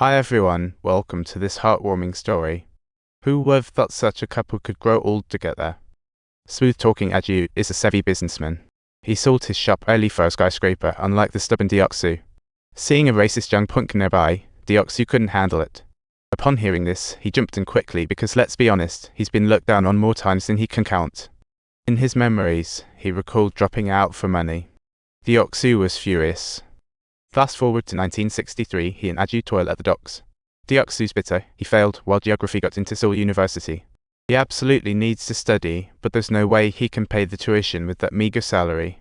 Hi everyone, welcome to this heartwarming story. Who would have thought such a couple could grow old together? Smooth-talking Aju is a savvy businessman. He sold his shop early for a skyscraper, unlike the stubborn Deoksu. Seeing a racist young punk nearby, Deoksu couldn't handle it. Upon hearing this, he jumped in quickly because let's be honest, he's been looked down on more times than he can count. In his memories, he recalled dropping out for money. Deoksu was furious. Fast forward to 1963, he and Aju toil at the docks. Deoksu's bitter, he failed while geography got into Seoul University. He absolutely needs to study, but there's no way he can pay the tuition with that meager salary.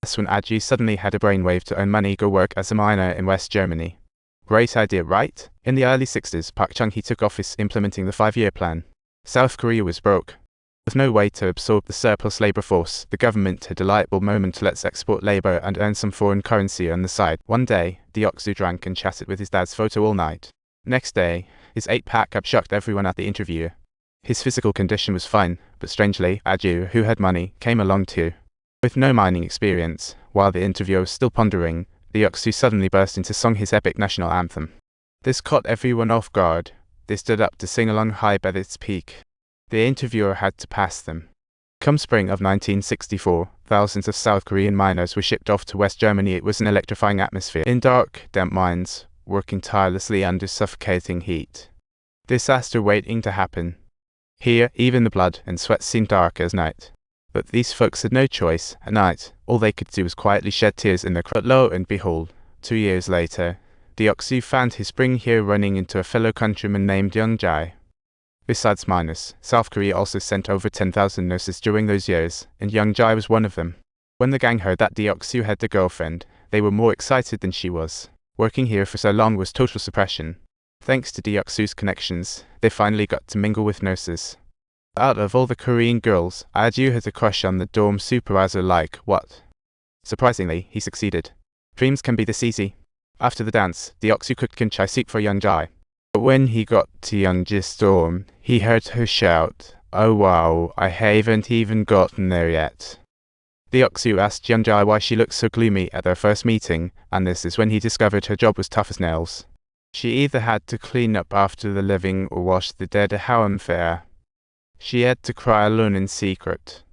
That's when Aju suddenly had a brainwave to earn money, go work as a miner in West Germany. Great idea, right? In the early 60s, Park Chung-hee took office implementing the 5-year plan. South Korea was broke. With no way to absorb the surplus labor force, the government had a delightful moment to let's export labor and earn some foreign currency on the side. One day, Deoksu drank and chatted with his dad's photo all night. Next day, his 8-pack up shocked everyone at the interview. His physical condition was fine, but strangely, Aju, who had money, came along too. With no mining experience, while the interviewer was still pondering, Deoksu suddenly burst into song his epic national anthem. This caught everyone off guard. They stood up to sing along high at its peak. The interviewer had to pass them. Come spring of 1964, thousands of South Korean miners were shipped off to West Germany. It was an electrifying atmosphere. In dark, damp mines, working tirelessly under suffocating heat. Disaster waiting to happen. Here, even the blood and sweat seemed dark as night. But these folks had no choice. At night, all they could do was quietly shed tears in their crowd. But lo and behold, 2 years later, Deoksu found his spring here running into a fellow countryman named Young Jae. Besides miners, South Korea also sent over 10,000 nurses during those years, and Young Jae was one of them. When the gang heard that Deoksu had a girlfriend, they were more excited than she was. Working here for so long was total suppression. Thanks to Deoksu's connections, they finally got to mingle with nurses. Out of all the Korean girls, Aju had a crush on the dorm supervisor like what? Surprisingly, he succeeded. Dreams can be this easy. After the dance, Deoksu cooked kimchi soup for Young Jae. But when he got to Young Jae's dorm, he heard her shout, "Oh wow, I haven't even gotten there yet." Deoksu asked Young Jae why she looked so gloomy at their first meeting, and this is when he discovered her job was tough as nails. She either had to clean up after the living or wash the dead. How unfair. She had to cry alone in secret.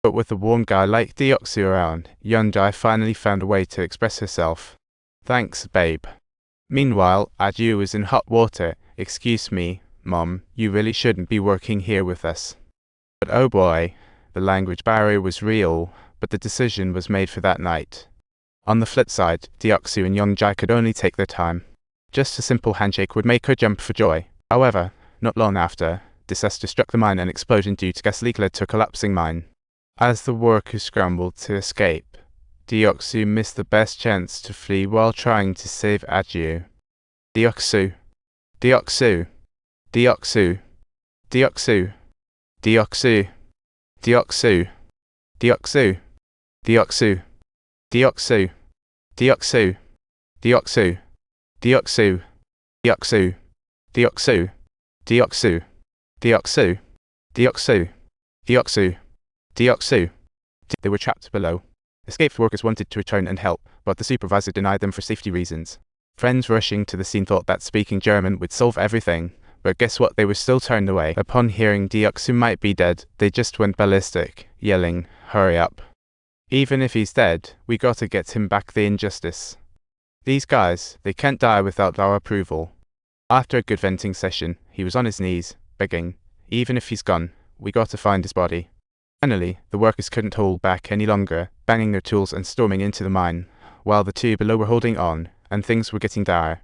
But with a warm guy like Deoksu around, Young Jae finally found a way to express herself. "Thanks, babe." Meanwhile, Aju was in hot water. "Excuse me, Mom, you really shouldn't be working here with us." But oh boy, the language barrier was real, but the decision was made for that night. On the flip side, Deoksu and Young Jae could only take their time. Just a simple handshake would make her jump for joy. However, not long after, disaster struck the mine and explosion due to gas leak led to a collapsing mine. As the workers scrambled to escape, Deoksu missed the best chance to flee while trying to save Aju. Deoksu. Deoksu. Deoksu. Deoksu. Deoksu. Deoksu. Deoksu. Deoksu. Deoksu. Deoksu. Deoksu. Deoksu. Deoksu. Deoksu. Deoksu. Deoksu. Deoksu. Deoksu. Deoksu. They were trapped below. Escaped workers wanted to return and help, but the supervisor denied them for safety reasons. Friends rushing to the scene thought that speaking German would solve everything, but guess what? They were still turned away. Upon hearing Deoksu might be dead, they just went ballistic, yelling, "Hurry up. Even if he's dead, we gotta get him back. The injustice. These guys, they can't die without our approval." After a good venting session, he was on his knees, begging, "Even if he's gone, we gotta find his body." Finally, the workers couldn't hold back any longer, banging their tools and storming into the mine, while the two below were holding on, and things were getting dire.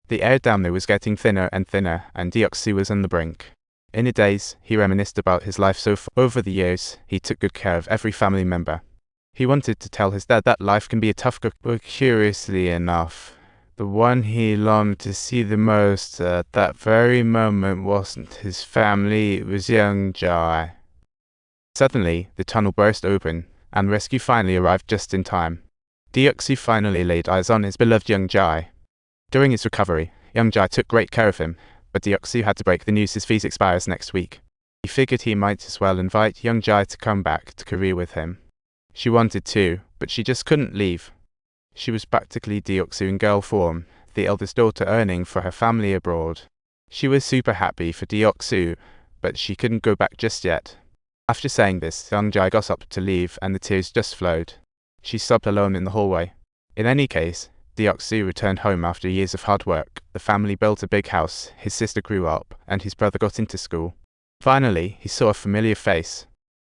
The air down there was getting thinner, and Deoksu was on the brink. In a daze, he reminisced about his life so far. Over the years, he took good care of every family member. He wanted to tell his dad that life can be a tough cook, but curiously enough, the one he longed to see the most at that very moment wasn't his family, it was Young Jae. Suddenly, the tunnel burst open, and rescue finally arrived just in time. Deoksu finally laid eyes on his beloved Young Jae. During his recovery, Young Jae took great care of him, but Deoksu had to break the news his visa expires next week. He figured he might as well invite Young Jae to come back to Korea with him. She wanted to, but she just couldn't leave. She was practically Deoksu in girl form, the eldest daughter earning for her family abroad. She was super happy for Deok-soo, but she couldn't go back just yet. After saying this, Seung-jae got up to leave and the tears just flowed. She sobbed alone in the hallway. In any case, Deok-soo returned home after years of hard work. The family built a big house, his sister grew up, and his brother got into school. Finally, he saw a familiar face.